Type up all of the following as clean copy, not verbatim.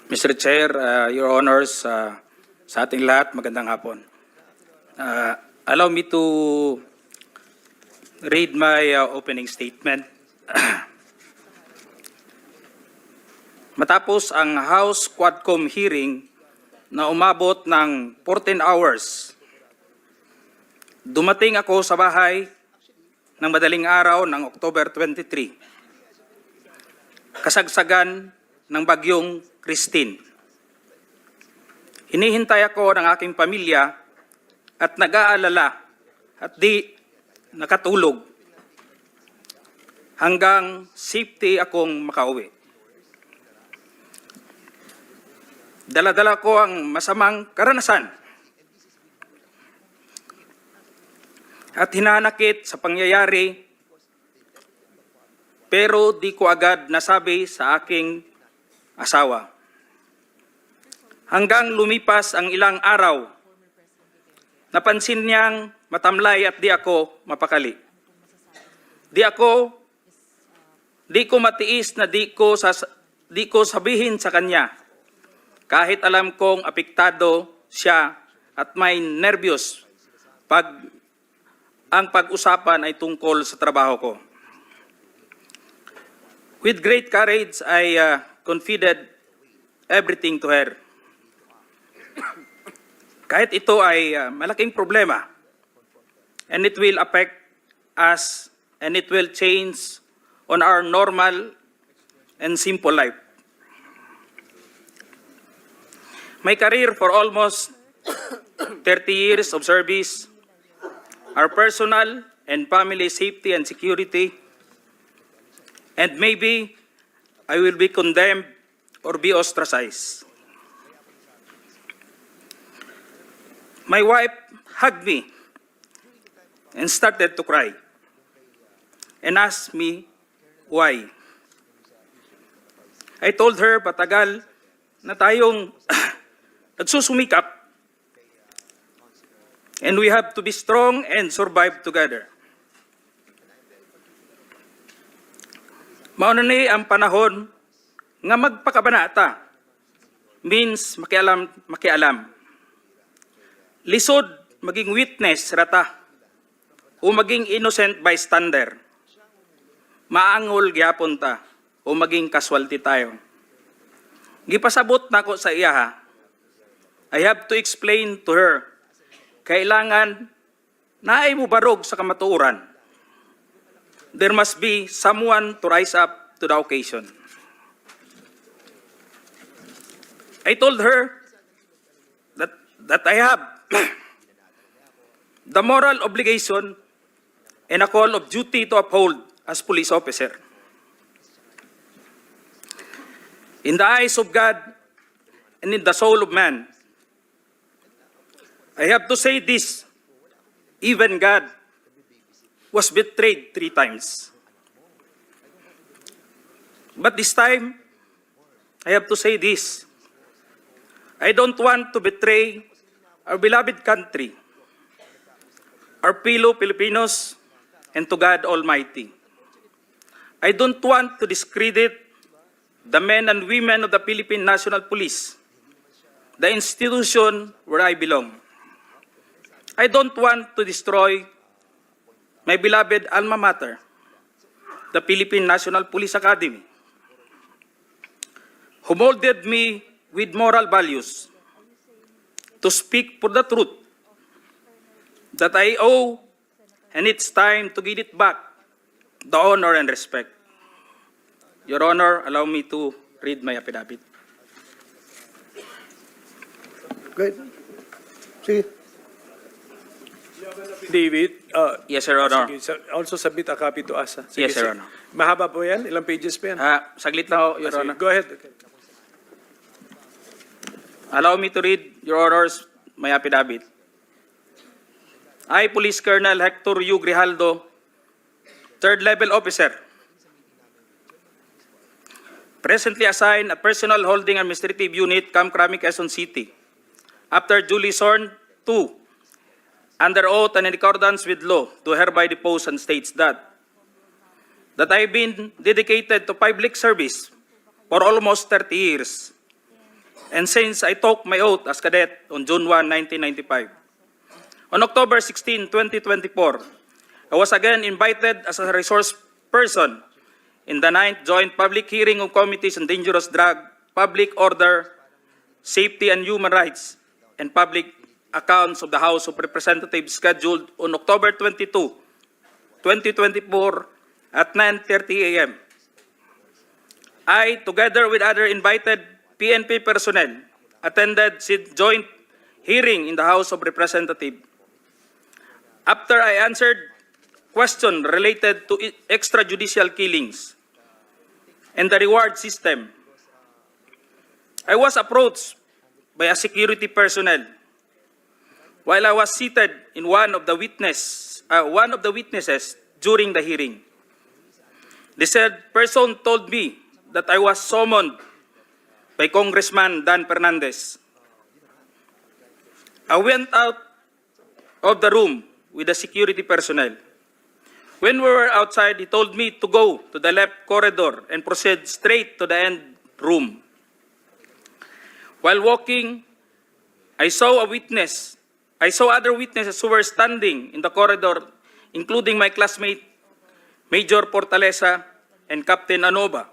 Mr. Chair, Your Honors, sa ating lahat, magandang hapon. Allow me to read my opening statement. Matapos ang House Quadcom hearing na umabot ng 14 hours, dumating ako sa bahay ng madaling araw ng October 23. Kasagsagan ng bagyong Christine. Hinihintay ako ng aking pamilya at nag-aalala at di nakatulog hanggang safety akong makauwi. Dala-dala ko ang masamang karanasan at hinanakit sa pangyayari, pero di ko agad nasabi sa aking asawa. Hanggang lumipas ang ilang araw, napansin niyang matamlay at di ako mapakali. Di ko matiis na di ko sabihin sa kanya, kahit alam kong apektado siya at may nervyos ang pag-usapan ay tungkol sa trabaho ko. With great courage, I confided everything to her. Kahit ito ay malaking problema, and it will affect us, and it will change on our normal and simple life. My career for almost 30 years of service, our personal and family safety and security, and maybe I will be condemned or be ostracized. My wife hugged me and started to cry and asked me why. I told her patagal na tayong nagsusumikap and we have to be strong and survive together. Mauna ni ang panahon nga magpakabanata means makialam. Lisod maging witness rata o maging innocent bystander. Maangol gyapon ta o maging casualty tayo. Gipasabot nako sa iya ha. I have to explain to her, kailangan naay mo barog sa kamatuoran. There must be someone to rise up to the occasion. I told her that I have the moral obligation and a call of duty to uphold as police officer. In the eyes of God and in the soul of man, I have to say this, even God was betrayed 3 times. But this time, I have to say this, I don't want to betray our beloved country, our fellow Filipinos, and to God Almighty. I don't want to discredit the men and women of the Philippine National Police, the institution where I belong. I don't want to destroy my beloved alma mater, the Philippine National Police Academy, who molded me with moral values to speak for the truth that I owe, and it's time to give it back the honor and respect. Your Honor, allow me to read my affidavit. Good. Sige. David, Yes, Your Honor. sige, also submit a copy to us. Yes, Your Honor. Mahaba po yan? Ilang pages pa yan? Saglit lang, Your Sige, Honor. go ahead. Allow me to read, Your Honors, my affidavit. I, Police Colonel Hector U. Grijaldo, 3rd Level Officer, presently assigned a Personal Holding Administrative Unit, Camp Crame, Quezon City, after duly sworn to, under oath and in accordance with law, do hereby depose and states that I've been dedicated to public service for almost 30 years and since I took my oath as cadet on June 1, 1995. On October 16, 2024, I was again invited as a resource person in the 9th Joint Public Hearing of Committees on Dangerous Drug, Public Order, Safety and Human Rights, and Public Accounts of the House of Representatives scheduled on October 22, 2024 at 9:30 a.m. I, together with other invited PNP personnel, attended the joint hearing in the House of Representatives. After I answered questions related to extrajudicial killings and the reward system, I was approached by a security personnel while I was seated in one of the witnesses during the hearing. The said person told me that I was summoned by Congressman Dan Fernandez. I went out of the room with the security personnel. When we were outside, he told me to go to the left corridor and proceed straight to the end room. While walking, I saw other witnesses who were standing in the corridor, including my classmate, Major Portalesa and Captain Anoba,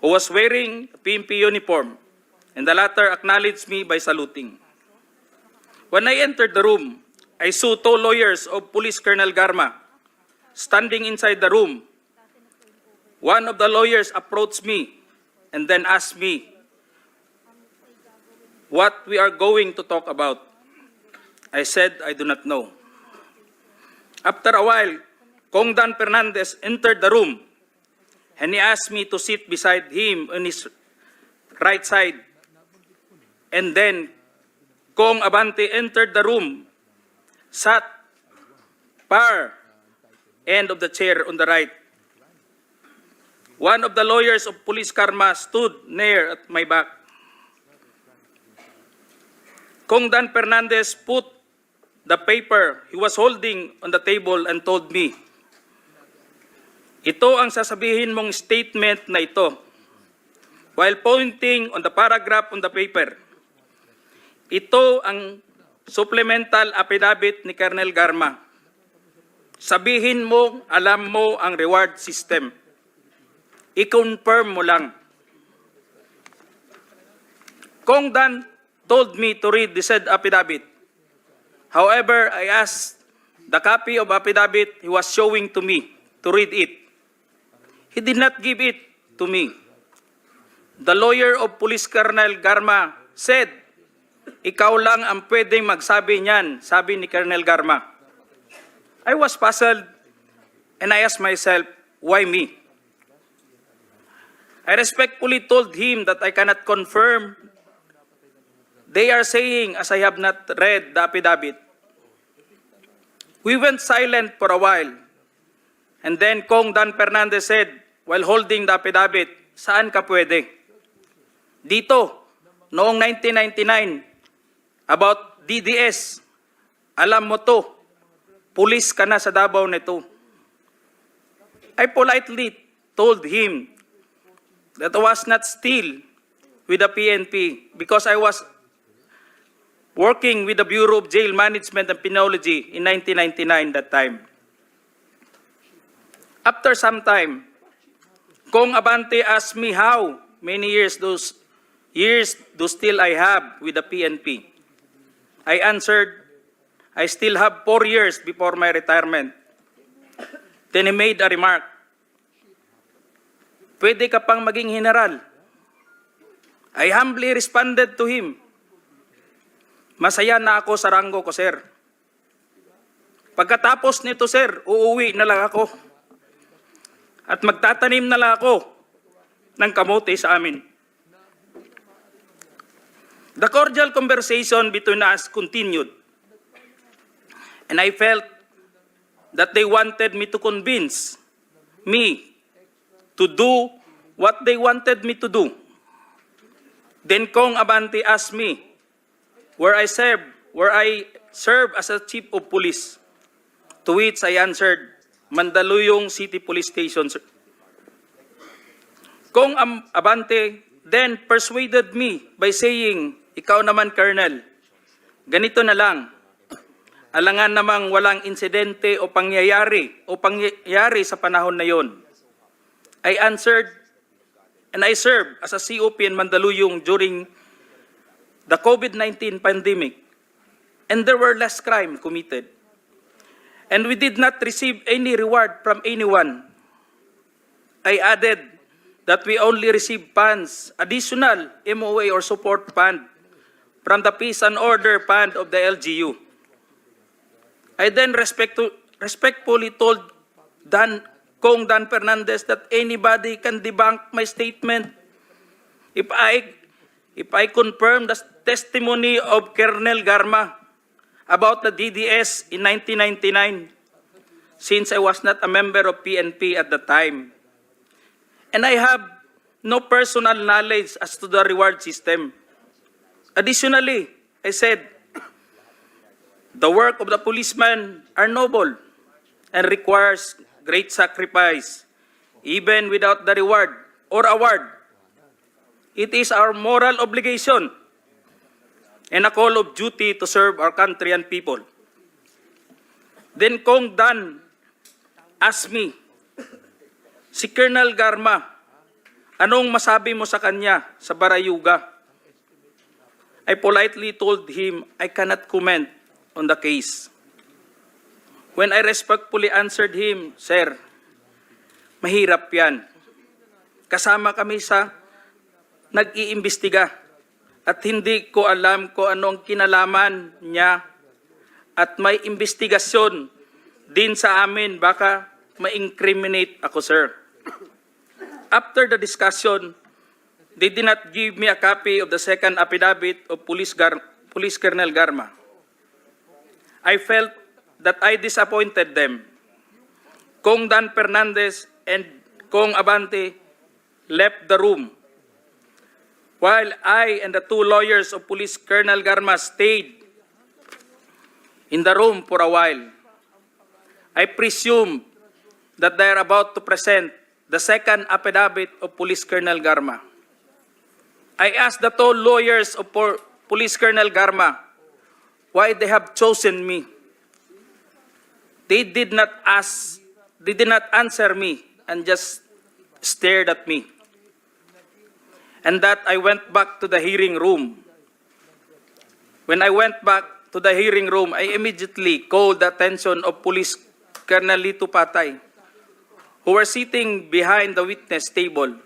who was wearing a PNP uniform, and the latter acknowledged me by saluting. When I entered the room, I saw two lawyers of Police Colonel Garma standing inside the room. One of the lawyers approached me and then asked me what we are going to talk about. I said, I do not know. After a while, Kong Dan Fernandez entered the room and he asked me to sit beside him on his right side. And then Kong Abante entered the room, sat far end of the chair on the right. One of the lawyers of Police Karma stood near at my back. Kong Dan Fernandez put the paper he was holding on the table and told me, ito ang sasabihin mong statement na ito, while pointing on the paragraph on the paper. Ito ang supplemental affidavit ni Colonel Garma. Sabihin mo, alam mo ang reward system. I-confirm mo lang. Kong Dan told me to read the said affidavit. However, I asked the copy of affidavit he was showing to me to read it. He did not give it to me. The lawyer of Police Colonel Garma said, ikaw lang ang pwedeng magsabi niyan, sabi ni Colonel Garma. I was puzzled and I asked myself, why me? I respectfully told him that I cannot confirm. They are saying as I have not read the affidavit. We went silent for a while. And then Kong Dan Fernandez said, while holding the affidavit, saan ka pwede? Dito, noong 1999, about DDS, alam mo to, pulis ka na sa Davao nito. I politely told him that I was not still with the PNP because I was working with the Bureau of Jail Management and Penology in 1999 that time. After some time, Kong Abante asked me how many years do still I have with the PNP. I answered, I still have 4 years before my retirement. Then he made a remark, pwede ka pang maging general. I humbly responded to him, masaya na ako sa ranggo ko, sir. Pagkatapos nito, sir, uuwi na lang ako. At magtatanim na lang ako ng kamote sa amin. The cordial conversation between us continued. And I felt that they wanted me to convince me to do what they wanted me to do. Then Kong Abante asked me where I serve as a chief of police. To which I answered, Mandaluyong City Police Station. Kong Abante then persuaded me by saying, ikaw naman, Colonel, ganito na lang. Alangan namang walang insidente o pangyayari sa panahon na yon. I answered, and I served as a COP in Mandaluyong during the COVID-19 pandemic, and there were less crime committed. And we did not receive any reward from anyone. I added that we only received funds, additional MOA or support fund, from the Peace and Order Fund of the LGU. I then respectfully told Kong Dan Fernandez that anybody can debunk my statement if I confirm the testimony of Colonel Garma about the DDS in 1999, since I was not a member of PNP at the time. And I have no personal knowledge as to the reward system. Additionally, I said, the work of the policeman are noble and requires great sacrifice, even without the reward or award. It is our moral obligation and a call of duty to serve our country and people. Then Kong Dan asked me, si Colonel Garma, anong masabi mo sa kanya sa Barayuga? I politely told him I cannot comment on the case. When I respectfully answered him, Sir, mahirap yan. Kasama kami sa nag-iimbestiga at hindi ko alam kung anong kinalaman niya at may investigasyon din sa amin, baka ma-incriminate ako, sir. After the discussion, they did not give me a copy of the second affidavit of Police Colonel Garma. I felt that I disappointed them. Kong Dan Fernandez and Kong Abante left the room, while I and the two lawyers of Police Colonel Garma stayed in the room for a while. I presume that they are about to present the second affidavit of Police Colonel Garma. I asked the two lawyers of Police Colonel Garma why they have chosen me. They did not answer me and just stared at me. And that I went back to the hearing room. When I went back to the hearing room, I immediately called the attention of Police Colonel Lito Patay, who were sitting behind the witness table.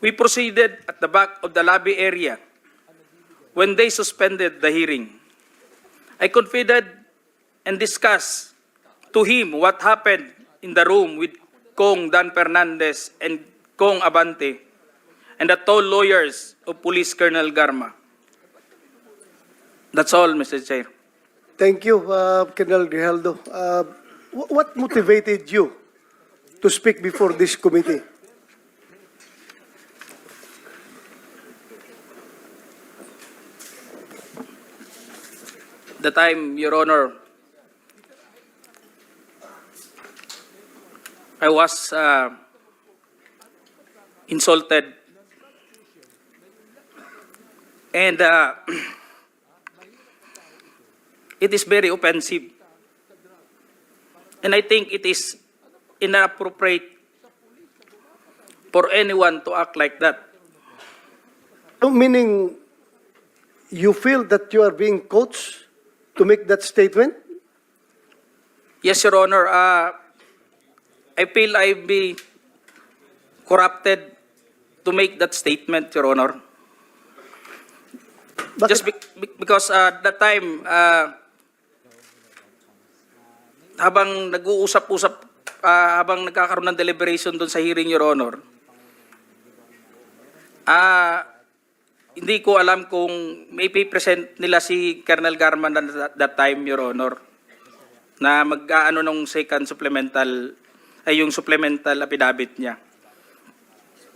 We proceeded at the back of the lobby area when they suspended the hearing. I confided and discussed to him what happened in the room with Kong Dan Fernandez and Kong Abante and the two lawyers of Police Colonel Garma. That's all, Mr. Chair. Thank you, Colonel Grijaldo. What motivated you to speak before this committee? The time, Your Honor, I was insulted and it is very offensive. And I think it is inappropriate for anyone to act like that. Meaning, you feel that you are being coached to make that statement? Yes, Your Honor. I feel I be corrupted to make that statement, Your Honor. Just because that time, habang nag-uusap-usap, habang nagkakaroon ng deliberation doon sa hearing, Your Honor, hindi ko alam kung may present nila si Colonel Garma that time, Your Honor, na mag-aano nung second supplemental, ay yung supplemental affidavit niya.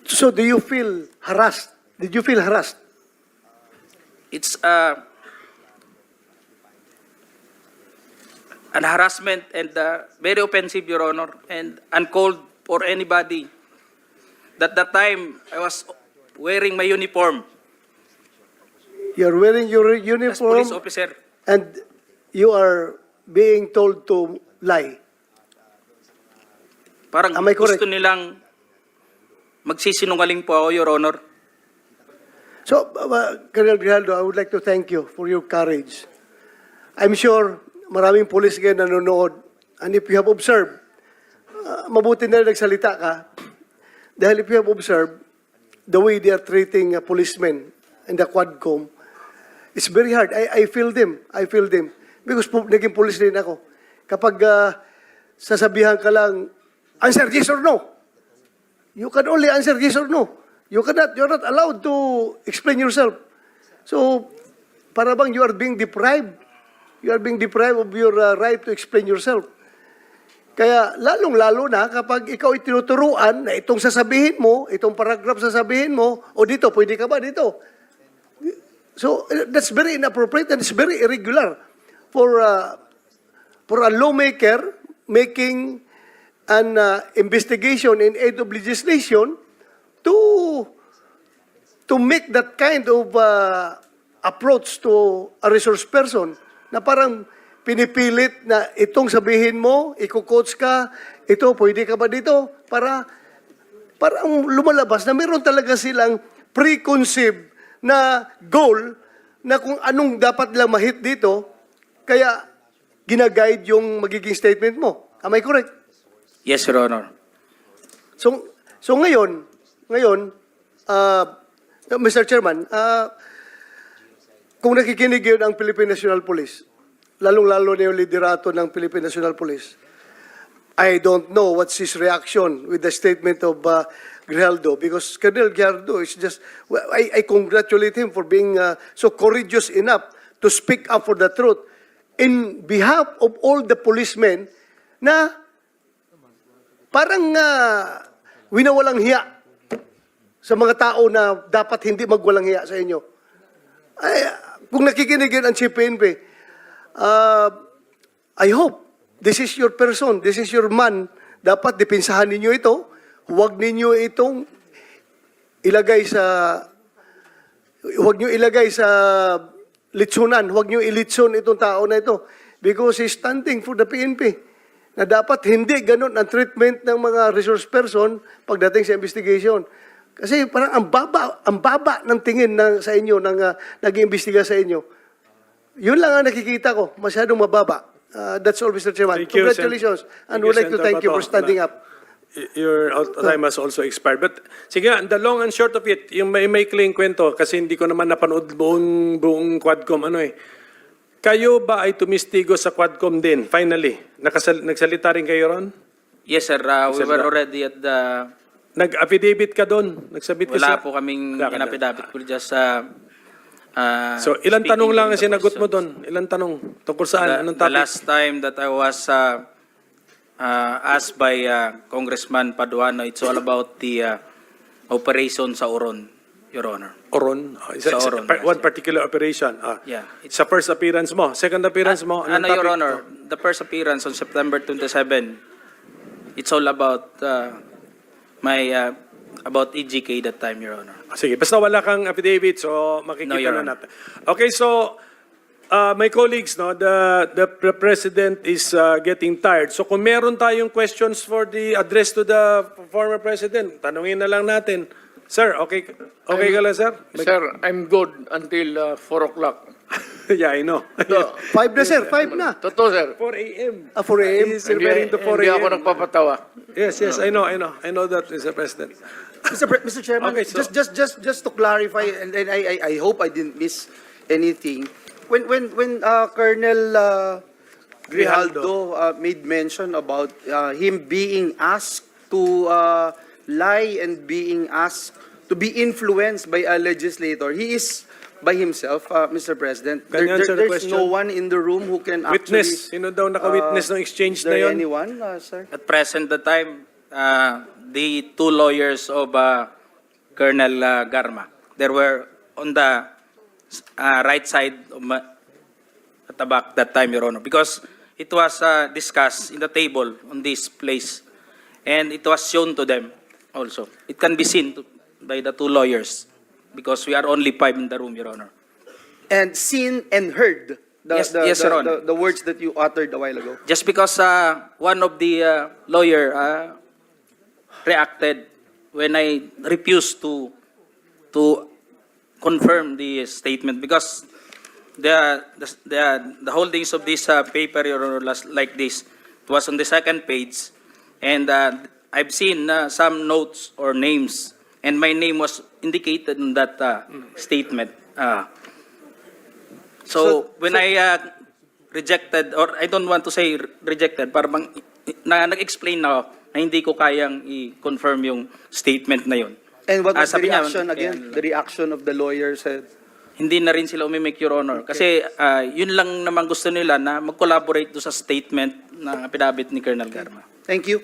So do you feel harassed? Did you feel harassed? It's an harassment and very offensive, Your Honor, and uncalled for anybody. That time, I was wearing my uniform You're wearing your as uniform police officer. and you are being told to lie. Parang Am I correct? gusto nilang magsisinungaling po ako, Your Honor. So, Colonel Grijaldo, I would like to thank you for your courage. I'm sure maraming police ngayon nanonood. And if you have observed, mabuti na nagsalita ka. Dahil if you have observed, the way they are treating policemen in the Quadcom, it's very hard. I feel them. I feel them. Because naging police din ako. Kapag sasabihan ka lang, answer yes or no. You can only answer yes or no. You're not allowed to explain yourself. So, para bang you are being deprived. You are being deprived of your right to explain yourself. Kaya lalong-lalo na kapag ikaw itinuturuan na itong sasabihin mo, itong paragraph sasabihin mo, o dito, pwede ka ba dito? So, that's very inappropriate and it's very irregular for a lawmaker making an investigation in aid of legislation to make that kind of approach to a resource person na parang pinipilit na itong sabihin mo, iko-coach ka, ito, pwede ka ba dito? Para ang lumalabas na meron talaga silang preconceived na goal na kung anong dapat lang mahit dito, kaya ginaguide yung magiging statement mo. Am I correct? Yes, Your Honor. So ngayon, Mr. Chairman, kung nakikinig yun ang Philippine National Police, lalong-lalo na yung liderato ng Philippine National Police, I don't know what's his reaction with the statement of Grijaldo, because Colonel Grijaldo is just, I congratulate him for being so courageous enough to speak up for the truth in behalf of all the policemen na parang winawalang hiya sa mga tao na dapat hindi magwalang hiya sa inyo. Ay, kung nakikinig yun ang CPNP, I hope this is your person, this is your man. Dapat dipinsahan ninyo ito. Huwag ninyo itong ilagay sa litsunan. Huwag nyo ilitson itong tao na ito. Because he's standing for the PNP. Na dapat hindi ganun ang treatment ng mga resource person pagdating sa investigation. Kasi parang ang baba ng tingin sa inyo, ng nag-iimbestiga sa inyo. Yun lang ang nakikita ko, masyadong mababa. That's all, Mr. Chairman. Thank you, Congratulations. And we'd like to thank you for standing up. Your time has also expired. But sige, the long and short of it, yung may maikling kwento, kasi hindi ko naman napanood buong Quadcom, kayo ba ay tumistigo sa Quadcom din, finally? Nagsalita rin kayo ron? Yes, sir. We were already at the... Nag-affidavit ka doon? Nagsabit ka Wala po kaming Wala ka na. inapidapit. We're just... So, ilang speaking tanong lang ang on the sinagot mo questions. doon? Ilang tanong? Tungkol saan? Anong The topic? last time that I was asked by Congressman Paduano, it's all about the operation sa Oron, Your Honor. Oron? Sa Oron, yes, One sir. particular operation? Yeah. Sa first appearance mo? Second appearance mo? Anong Your topic? Honor, the first appearance on September 27, it's all about about EGK that time, Your Honor. Sige, basta wala kang affidavit, so makikita No, Your na Honor. natin. Okay, so my colleagues, the President is getting tired. So kung meron tayong questions for the address to the former President, tanungin na lang natin. Sir, okay ka lang, sir? Sir, I'm good until 4 o'clock. Yeah, I know. 5 na, sir. 5 na. Totoo, sir. 4 a.m. 4 a.m. He's referring to 4 Hindi ako a.m. nagpapatawa. Yes, I know that, Mr. President. Mr. Chairman, Okay, so- just to clarify, and I hope I didn't miss anything. When Colonel Grijaldo made mention about him being asked to lie and being asked to be influenced by a legislator, he is by himself, Mr. President. Can you answer the There's question? no one in the room who can actually... Witness. Sino daw naka-witness ng exchange Is na there yon? anyone, sir? At present the time, the two lawyers of Colonel Garma, they were on the right side of at the back that time, Your Honor, because it was discussed in the table on this place, and it was shown to them also. It can be seen by the two lawyers. because we are only 5 in the room, Your Honor. And seen and heard Yes, Your Honor. the words that you uttered a while ago. Just because one of the lawyer reacted when I refused to confirm the statement, because the holdings of this paper, Your Honor, like this, it was on the second page, and I've seen some notes or names, and my name was indicated in that statement. So when I rejected, or I don't want to say rejected, parang nag-explain na ako na hindi ko kayang i-confirm yung statement na yun. And what was the Sabi niya, reaction again? The reaction of the lawyer said, Hindi na rin sila umimik, Your Honor. Kasi yun lang naman gusto nila na mag-collaborate do sa statement na pinabit ni Colonel Garma. thank you.